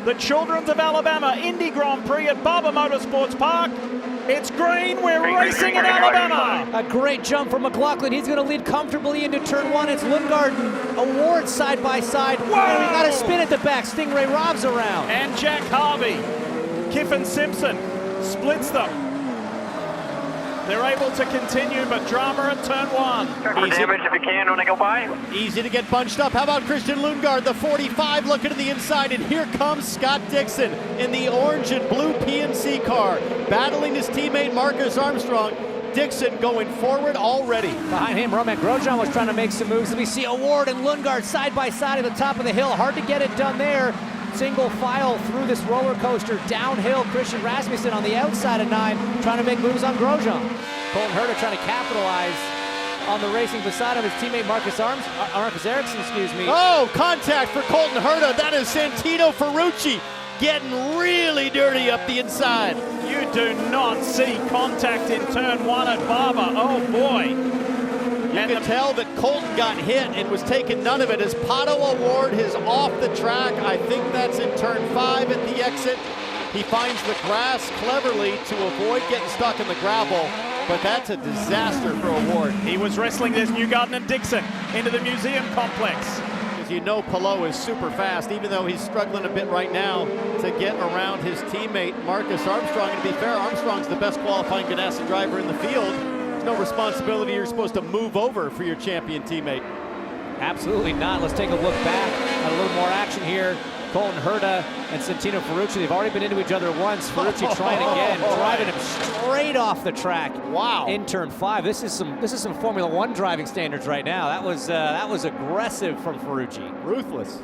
The Children's of Alabama Indy Grand Prix at Barber Motorsports Park. It's green, we're racing in Alabama. A great jump from McLaughlin. He's going to lead comfortably into turn one. It's Lundgaard Award side by side. Whoa! And we got a spin at the back. Stingray Rob's around. And Jack Harvey, Kiffin Simpson splits them. They're able to continue, but drama at turn one. Check for damage if you can when they go by. Easy to get bunched up. How about Christian Lundgaard, the 45, looking to the inside, and here comes Scott Dixon in the orange and blue PNC car, battling his teammate Marcus Armstrong. Dixon going forward already. Behind him, Romain Grosjean was trying to make some moves. And we see Award and Lundgaard side by side at the top of the hill. Hard to get it done there. Single file through this roller coaster downhill. Christian Rasmussen on the outside of 9, trying to make moves on Grosjean. Colton Herta trying to capitalize on the racing beside him. His teammate Marcus Ericsson, excuse me. Oh, contact for Colton Herta. That is Santino Ferrucci getting really dirty up the inside. You do not see contact in turn one at Barber. Oh boy. You can tell that Colton got hit and was taking none of it as Pato Award is off the track. I think that's in turn 5 at the exit. He finds the grass cleverly to avoid getting stuck in the gravel, but that's a disaster for Award. He was wrestling this Newgarden and Dixon into the museum complex. As you know, Palou is super fast, even though he's struggling a bit right now to get around his teammate Marcus Armstrong. And to be fair, Armstrong's the best qualifying Ganassi driver in the field. There's no responsibility you're supposed to move over for your champion teammate. Absolutely not. Let's take a look back at a little more action here. Colton Herta and Santino Ferrucci, they've already been into each other once. Ferrucci trying again, driving him straight off the track. Wow! In turn 5, this is some Formula One driving standards right now. That was aggressive from Ferrucci. Ruthless.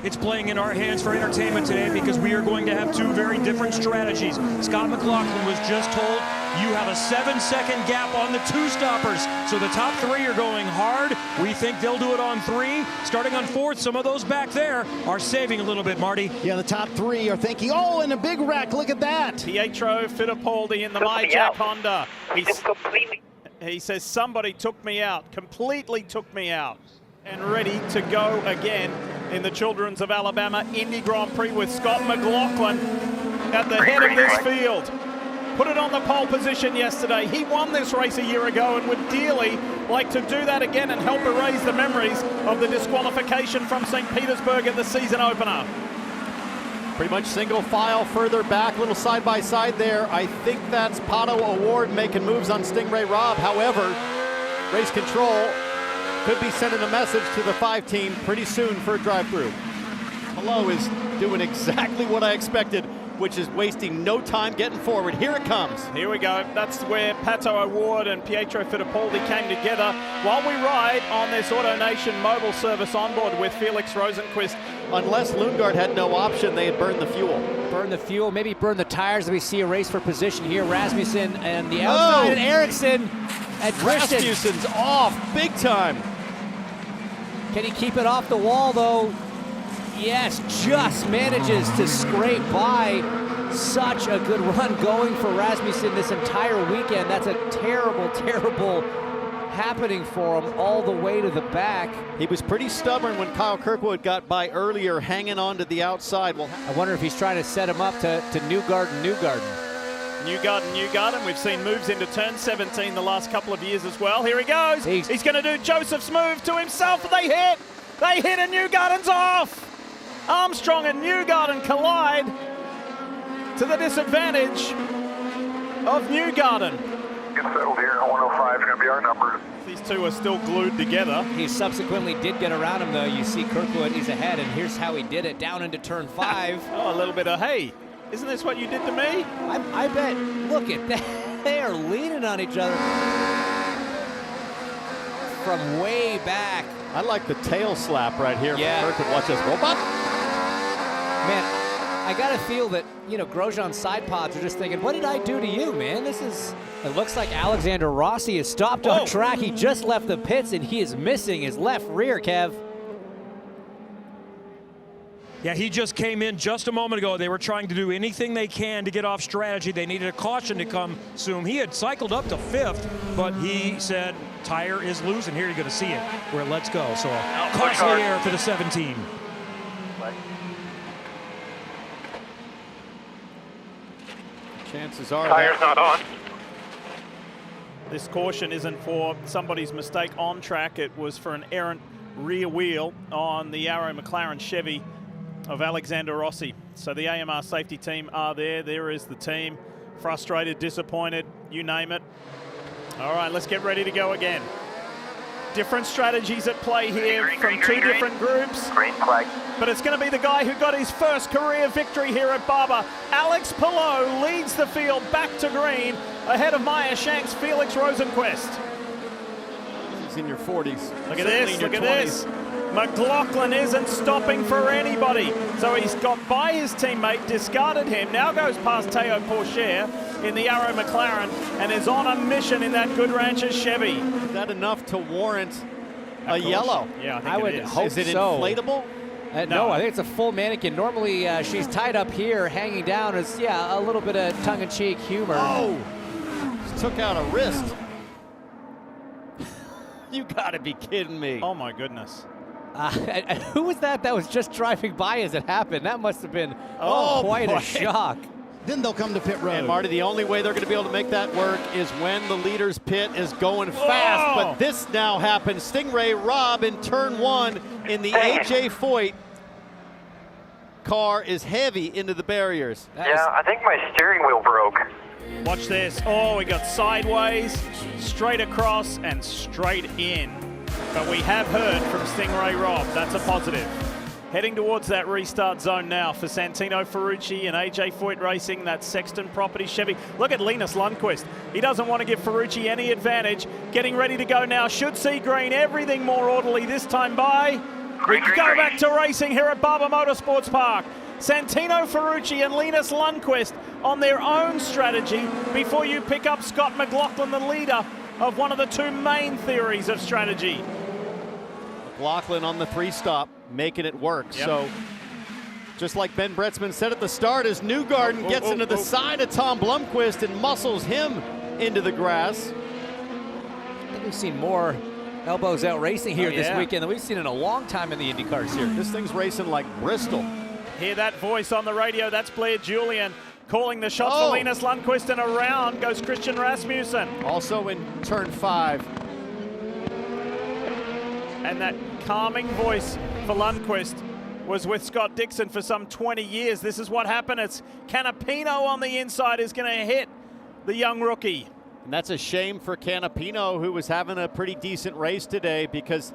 It's playing in our hands for entertainment today because we are going to have two very different strategies. Scott McLaughlin was just told you have a 7-second gap on the 2 stoppers. So the top 3 are going hard. We think they'll do it on 3. Starting on 4th, some of those back there are saving a little bit, Marty. Yeah, the top 3 are thinking, oh, and a big wreck, look at that. Pietro Fittipaldi in the MyJack Honda. He says, somebody took me out, completely took me out. And ready to go again in the Children's of Alabama Indy Grand Prix with Scott McLaughlin at the head of this field. Put it on the pole position yesterday. He won this race a year ago and would dearly like to do that again and help erase the memories of the disqualification from St. Petersburg at the season opener. Pretty much single file further back, little side by side there. I think that's Pato Award making moves on Stingray Rob. However, race control could be sending a message to the 5 team pretty soon for a drive-through. Palou is doing exactly what I expected, which is wasting no time getting forward. Here it comes. Here we go. That's where Pato Award and Pietro Fittipaldi came together while we ride on this AutoNation mobile service onboard with Felix Rosenquist. Unless Lundgaard had no option, they had burned the fuel. Burn the fuel, maybe burn the tires. We see a race for position here. Rasmussen and the outside, and Ericsson. And Rasmussen's off big time. Can he keep it off the wall, though? Yes, just manages to scrape by. Such a good run going for Rasmussen this entire weekend. That's a terrible, terrible happening for him all the way to the back. He was pretty stubborn when Kyle Kirkwood got by earlier, hanging on to the outside. Well, I wonder if he's trying to set him up to Newgarden. Newgarden. We've seen moves into turn 17 the last couple of years as well. Here he goes. He's going to do Joseph's move to himself. They hit, and Newgarden's off. Armstrong and Newgarden collide to the disadvantage of Newgarden. Get settled here. 105 is going to be our number. These two are still glued together. He subsequently did get around him, though. You see Kirkwood, he's ahead, and here's how he did it, down into turn 5. Oh, a little bit of, hey, isn't this what you did to me? I bet, look at that. They are leaning on each other from way back. I like the tail slap right here. Yeah. Kirkwood, watch this robot. Man, I got to feel that, Grosjean's side pods are just thinking, what did I do to you, man? It looks like Alexander Rossi has stopped on track. He just left the pits, and he is missing his left rear, Kev. Yeah, he just came in just a moment ago. They were trying to do anything they can to get off strategy. They needed a caution to come soon. He had cycled up to 5th, but he said, tire is loose, and here you're going to see it, where let's go. So costly error for the 17. Chances are Tire's not on. This caution isn't for somebody's mistake on track. It was for an errant rear wheel on the Arrow McLaren Chevy of Alexander Rossi. So the AMR safety team are there. There is the team. Frustrated, disappointed, you name it. All right, let's get ready to go again. Different strategies at play here from two different groups. Green flag. But it's going to be the guy who got his first career victory here at Barber. Alex Palou leads the field back to green ahead of Maya Shank's Felix Rosenquist. he's in your 40s. Look at this, look at this. McLaughlin isn't stopping for anybody. So he's got by his teammate, discarded him, now goes past Teo Pourchaire in the Arrow McLaren and is on a mission in that Good Ranchers Chevy. Is that enough to warrant a yellow? Yeah, I would hope Is it so. inflatable? No, I think it's a full mannequin. Normally, she's tied up here, hanging down. It's, yeah, a little bit of tongue-in-cheek humor. Oh, took out a wrist. You gotta be kidding me. Oh my goodness. And who was that was just driving by as it happened? That must have been quite a shock. Then they'll come to pit road. And Marty, the only way they're going to be able to make that work is when the leader's pit is going fast. Whoa! But this now happens. Stingray Robb in turn one in the AJ Foyt car is heavy into the barriers. I think my steering wheel broke. Watch this. Oh, we got sideways, straight across, and straight in. But we have heard from Stingray Robb. That's a positive. Heading towards that restart zone now for Santino Ferrucci and AJ Foyt Racing, that Sexton Property Chevy. Look at Linus Lundqvist. He doesn't want to give Ferrucci any advantage. Getting ready to go now. Should see green. Everything more orderly this time by. We go back to racing here at Barber Motorsports Park. Santino Ferrucci and Linus Lundqvist on their own strategy before you pick up Scott McLaughlin, the leader of one of the two main theories of strategy. McLaughlin on the three-stop, making it work. Yep. So, just like Ben Bretzman said at the start, as Newgarden gets into the side of Tom Blomqvist and muscles him into the grass. I think we've seen more elbows out racing here this weekend than we've seen in a long time in the IndyCar Series. This thing's racing like Bristol. Hear that voice on the radio. That's Blair Julian calling the shots for Linus Lundqvist, and around goes Christian Rasmussen. Also in turn 5. And that calming voice for Lundqvist was with Scott Dixon for some 20 years. This is what happened. It's Canapino on the inside is going to hit the young rookie. And that's a shame for Canapino, who was having a pretty decent race today, because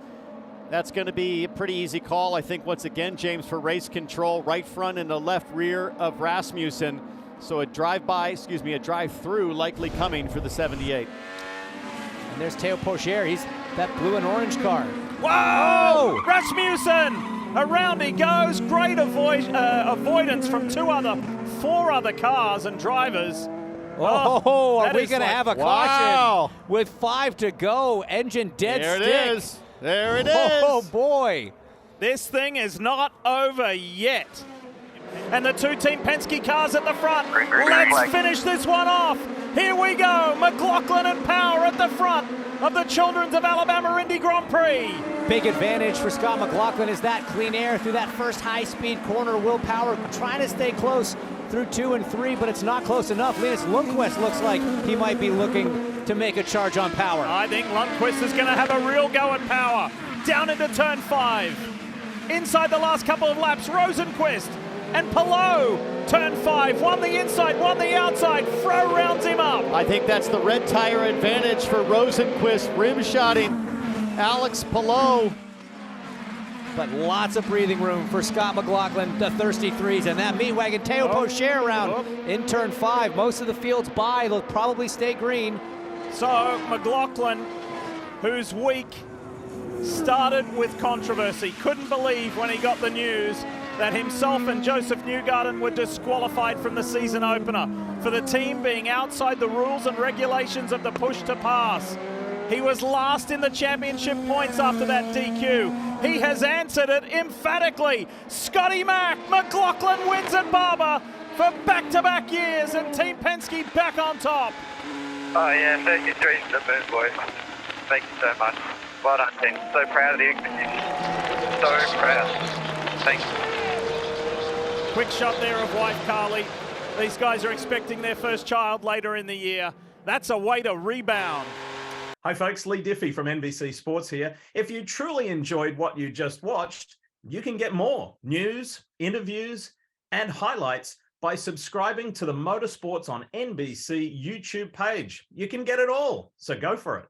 that's going to be a pretty easy call, I think, once again, James, for race control, right front and the left rear of Rasmussen. So a drive-through likely coming for the 78. And there's Teo Pourchaire. He's that blue and orange car. Whoa! Rasmussen! Around he goes. Great avoidance from four other cars and drivers. Oh, are that we is going to like- have a Wow. caution with 5 to go? Engine dead There stick. it is. There it is. Oh, boy. This thing is not over yet. And the two Team Penske cars at the front. Let's finish this one off. Here we go. McLaughlin and Power at the front of the Children's of Alabama Indy Grand Prix. Big advantage for Scott McLaughlin is that clean air through that first high-speed corner. Will Power trying to stay close through 2 and 3, but it's not close enough. Linus Lundqvist looks like he might be looking to make a charge on Power. I think Lundqvist is going to have a real go at Power. Down into turn 5. Inside the last couple of laps, Rosenquist and Palou. Turn 5, one the inside, one the outside. Fro rounds him up. I think that's the red tire advantage for Rosenquist, rim-shotting Alex Palou. But lots of breathing room for Scott McLaughlin, the thirsty threes, and that meat wagon, Teo Pourchaire around in turn 5. Most of the field's by, they'll probably stay green. So McLaughlin, whose week started with controversy, couldn't believe when he got the news that himself and Joseph Newgarden were disqualified from the season opener for the team being outside the rules and regulations of the push to pass. He was last in the championship points after that DQ. He has answered it emphatically. Scotty Mack, McLaughlin wins at Barber for back-to-back years, and Team Penske back on top. Oh yeah, 33 to the moon, boys. Thank you so much. Well done, team. So proud of the execution. So proud. Thank you. Quick shot there of wife Carly These guys are expecting their first child later in the year. That's a way to rebound. Hi folks, Lee Diffie from NBC Sports here. If you truly enjoyed what you just watched, you can get more news, interviews, and highlights by subscribing to the Motorsports on NBC YouTube page. You can get it all, so go for it.